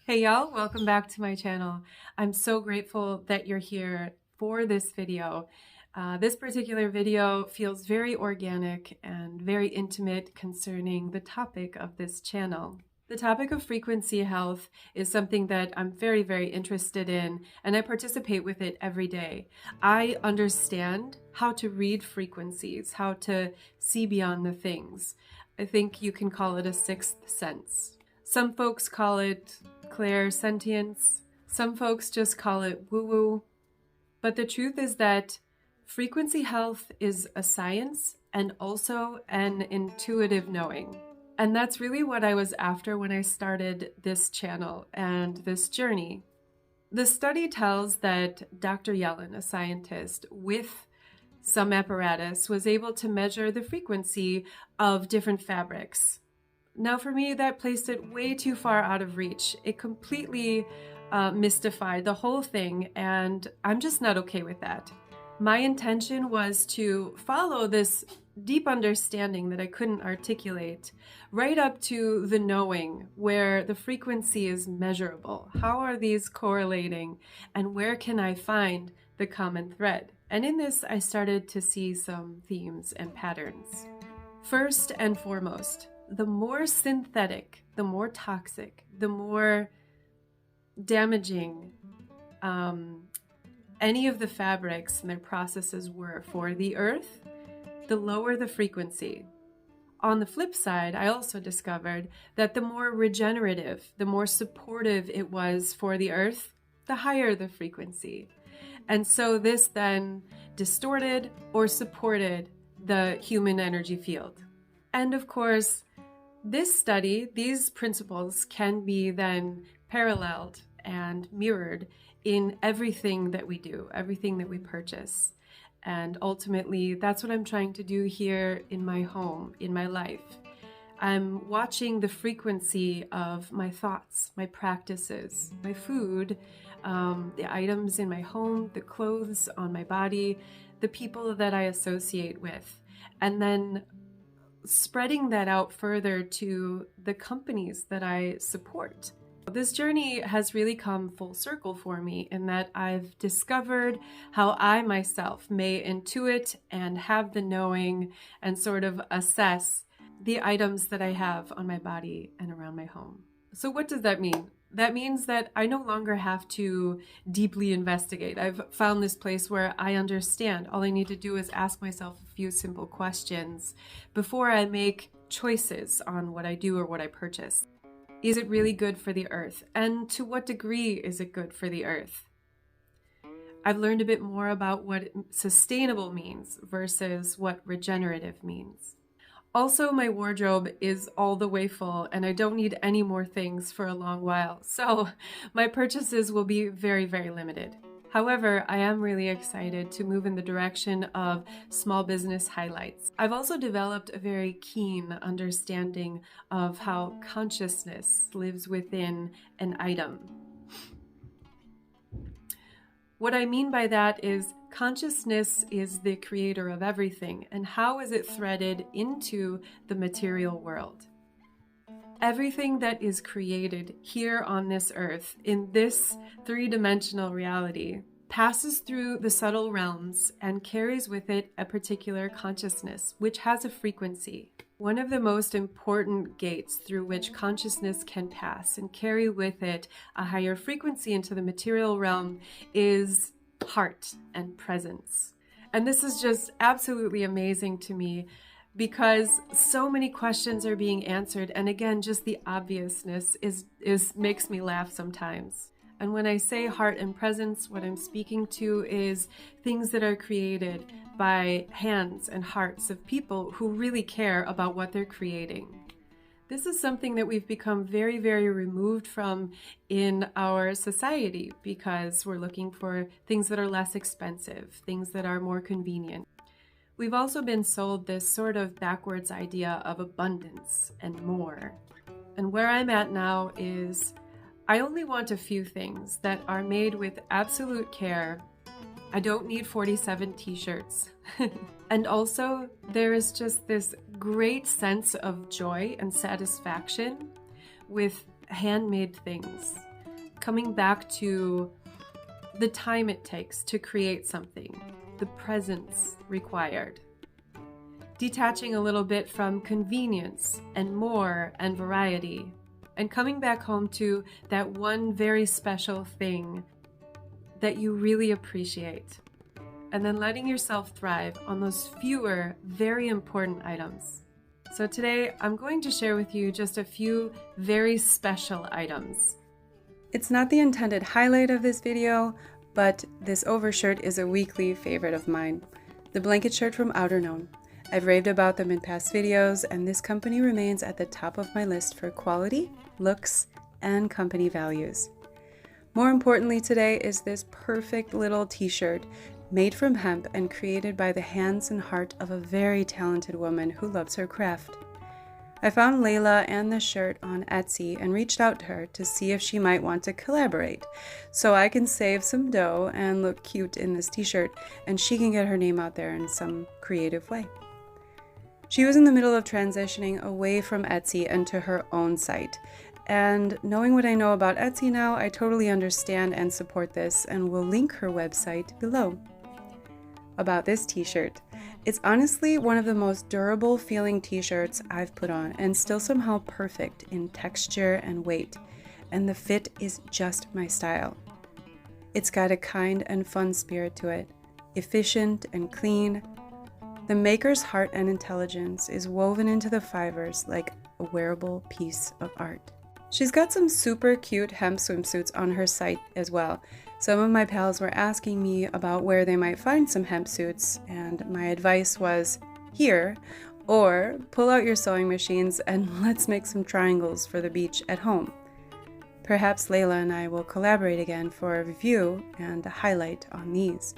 Hey y'all, welcome back to my channel. I'm so grateful that you're here for this video. This particular video feels very organic and very intimate concerning the topic of this channel. The topic of frequency health is something that I'm very, very interested in, and I participate with it every day. I understand how to read frequencies, how to see beyond the things. I think you can call it a sixth sense. Some folks call it clairsentience. Some folks just call it woo-woo. But the truth is that frequency health is a science and also an intuitive knowing. And that's really what I was after when I started this channel and this journey. The study tells that Dr. Yellen, a scientist with some apparatus, was able to measure the frequency of different fabrics. Now, for me, that placed it way too far out of reach. It completely mystified the whole thing, and I'm just not okay with that. My intention was to follow this deep understanding that I couldn't articulate right up to the knowing, where the frequency is measurable. How are these correlating, and where can I find the common thread? And in this, I started to see some themes and patterns. First and foremost, the more synthetic, the more toxic, the more damaging any of the fabrics and their processes were for the earth, the lower the frequency. On the flip side, I also discovered that the more regenerative, the more supportive it was for the earth, the higher the frequency. And so this then distorted or supported the human energy field. And of course, this study, these principles can be then paralleled and mirrored in everything that we do, everything that we purchase. And ultimately, that's what I'm trying to do here in my home, in my life. I'm watching the frequency of my thoughts, my practices, my food, the items in my home, the clothes on my body, the people that I associate with, and then spreading that out further to the companies that I support. This journey has really come full circle for me in that I've discovered how I myself may intuit and have the knowing and sort of assess the items that I have on my body and around my home. So what does that mean? That means that I no longer have to deeply investigate. I've found this place where I understand. All I need to do is ask myself a few simple questions before I make choices on what I do or what I purchase. Is it really good for the earth? And to what degree is it good for the earth? I've learned a bit more about what sustainable means versus what regenerative means. Also, my wardrobe is all the way full and I don't need any more things for a long while, so my purchases will be very, very limited. However, I am really excited to move in the direction of small business highlights. I've also developed a very keen understanding of how consciousness lives within an item. What I mean by that is consciousness is the creator of everything, and how is it threaded into the material world? Everything that is created here on this earth, in this three-dimensional reality, passes through the subtle realms and carries with it a particular consciousness, which has a frequency. One of the most important gates through which consciousness can pass and carry with it a higher frequency into the material realm is heart and presence. And this is just absolutely amazing to me because so many questions are being answered, and again, just the obviousness makes me laugh sometimes. And when I say heart and presence, what I'm speaking to is things that are created by hands and hearts of people who really care about what they're creating. This is something that we've become very, very removed from in our society because we're looking for things that are less expensive, things that are more convenient. We've also been sold this sort of backwards idea of abundance and more. And where I'm at now is I only want a few things that are made with absolute care. I don't need 47 t-shirts. And also, there is just this great sense of joy and satisfaction with handmade things. coming back to the time it takes to create something, the presence required. Detaching a little bit from convenience and more and variety, and coming back home to that one very special thing that you really appreciate, and then letting yourself thrive on those fewer, very important items. So today, I'm going to share with you just a few very special items. It's not the intended highlight of this video, but this overshirt is a weekly favorite of mine. The blanket shirt from Outerknown. I've raved about them in past videos, and this company remains at the top of my list for quality, looks, and company values. More importantly today is this perfect little t-shirt made from hemp and created by the hands and heart of a very talented woman who loves her craft. I found Layla and the shirt on Etsy and reached out to her to see if she might want to collaborate, so I can save some dough and look cute in this t-shirt, and she can get her name out there in some creative way. She was in the middle of transitioning away from Etsy and to her own site. And knowing what I know about Etsy now, I totally understand and support this, and will link her website below. About this t-shirt, it's honestly one of the most durable feeling t-shirts I've put on, and still somehow perfect in texture and weight, and the fit is just my style. It's got a kind and fun spirit to it, efficient and clean. The maker's heart and intelligence is woven into the fibers like a wearable piece of art. She's got some super cute hemp swimsuits on her site as well. Some of my pals were asking me about where they might find some hemp suits, and my advice was here, or pull out your sewing machines and let's make some triangles for the beach at home. Perhaps Layla and I will collaborate again for a review and a highlight on these.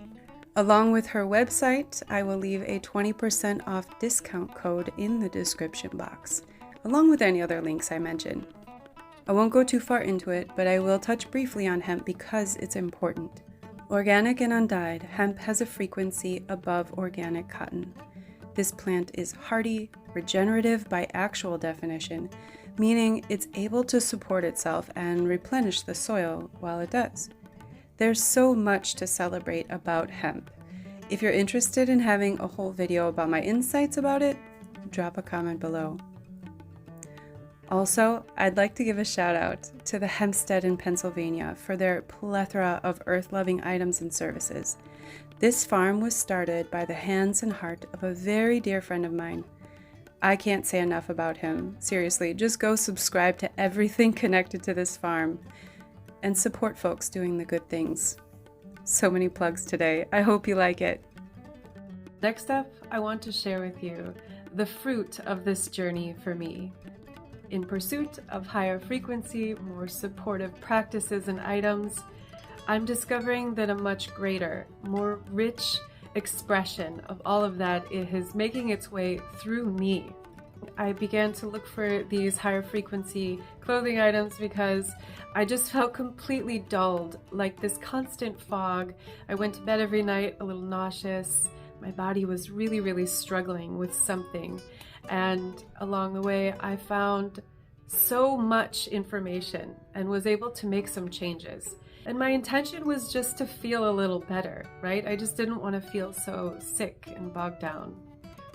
Along with her website, I will leave a 20% off discount code in the description box, along with any other links I mention. I won't go too far into it, but I will touch briefly on hemp because it's important. Organic and undyed, hemp has a frequency above organic cotton. This plant is hardy, regenerative by actual definition, meaning it's able to support itself and replenish the soil while it does. There's so much to celebrate about hemp. If you're interested in having a whole video about my insights about it, drop a comment below. Also, I'd like to give a shout out to the Hempstead in Pennsylvania for their plethora of earth-loving items and services. This farm was started by the hands and heart of a very dear friend of mine. I can't say enough about him. Seriously, just go subscribe to everything connected to this farm and support folks doing the good things. So many plugs today. I hope you like it. Next up, I want to share with you the fruit of this journey for me. In pursuit of higher frequency, more supportive practices and items, I'm discovering that a much greater, more rich expression of all of that is making its way through me. I began to look for these higher frequency clothing items because I just felt completely dulled, like this constant fog. I went to bed every night a little nauseous. My body was really struggling with something. And along the way, I found so much information and was able to make some changes. And my intention was just to feel a little better, right? I just didn't want to feel so sick and bogged down.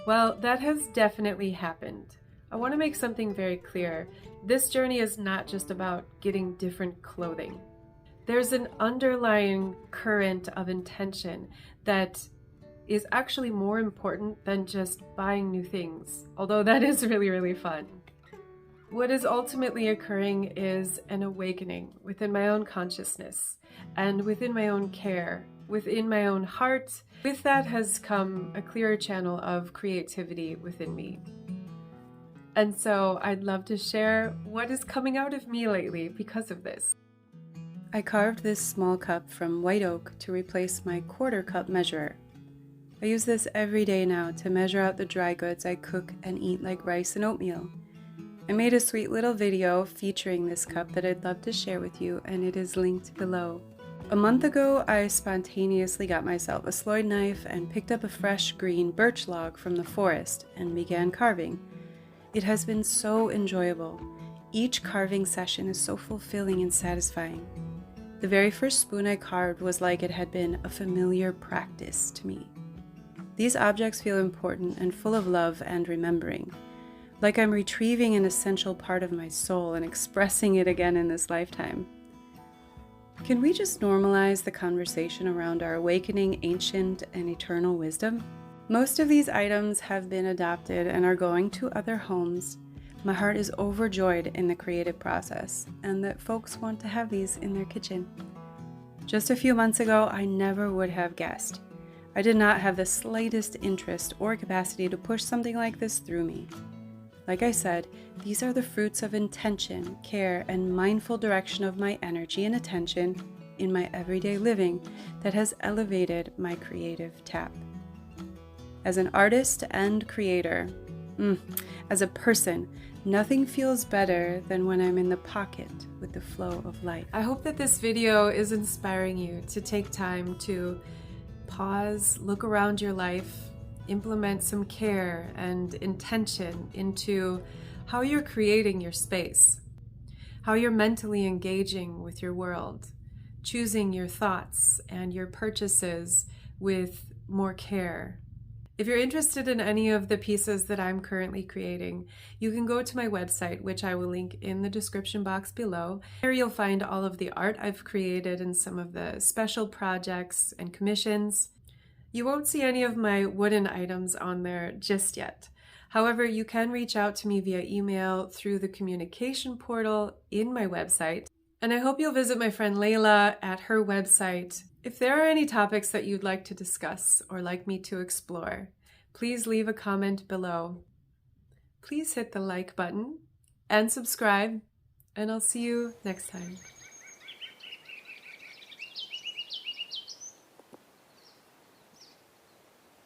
Well, that has definitely happened. I want to make something very clear. This journey is not just about getting different clothing. There's an underlying current of intention that is actually more important than just buying new things, although that is really fun. What is ultimately occurring is an awakening within my own consciousness and within my own care, within my own heart. With that has come a clearer channel of creativity within me. And so I'd love to share what is coming out of me lately because of this. I carved this small cup from white oak to replace my quarter cup measurer. I use this every day now to measure out the dry goods I cook and eat like rice and oatmeal. I made a sweet little video featuring this cup that I'd love to share with you, and it is linked below. A month ago, I spontaneously got myself a Sloyd knife and picked up a fresh green birch log from the forest and began carving. It has been so enjoyable. Each carving session is so fulfilling and satisfying. The very first spoon I carved was like it had been a familiar practice to me. These objects feel important and full of love and remembering, like I'm retrieving an essential part of my soul and expressing it again in this lifetime. Can we just normalize the conversation around our awakening ancient and eternal wisdom? Most of these items have been adopted and are going to other homes. My heart is overjoyed in the creative process and that folks want to have these in their kitchen. Just a few months ago, I never would have guessed. I did not have the slightest interest or capacity to push something like this through me. Like I said, these are the fruits of intention, care, and mindful direction of my energy and attention in my everyday living that has elevated my creative tap. As an artist and creator, as a person, nothing feels better than when I'm in the pocket with the flow of life. I hope that this video is inspiring you to take time to pause, look around your life, implement some care and intention into how you're creating your space, how you're mentally engaging with your world, choosing your thoughts and your purchases with more care. If you're interested in any of the pieces that I'm currently creating, you can go to my website, which I will link in the description box below. There you'll find all of the art I've created and some of the special projects and commissions. You won't see any of my wooden items on there just yet. However, you can reach out to me via email through the communication portal in my website. And I hope you'll visit my friend Layla at her website. If there are any topics that you'd like to discuss or like me to explore, please leave a comment below. Please hit the like button and subscribe, and I'll see you next time.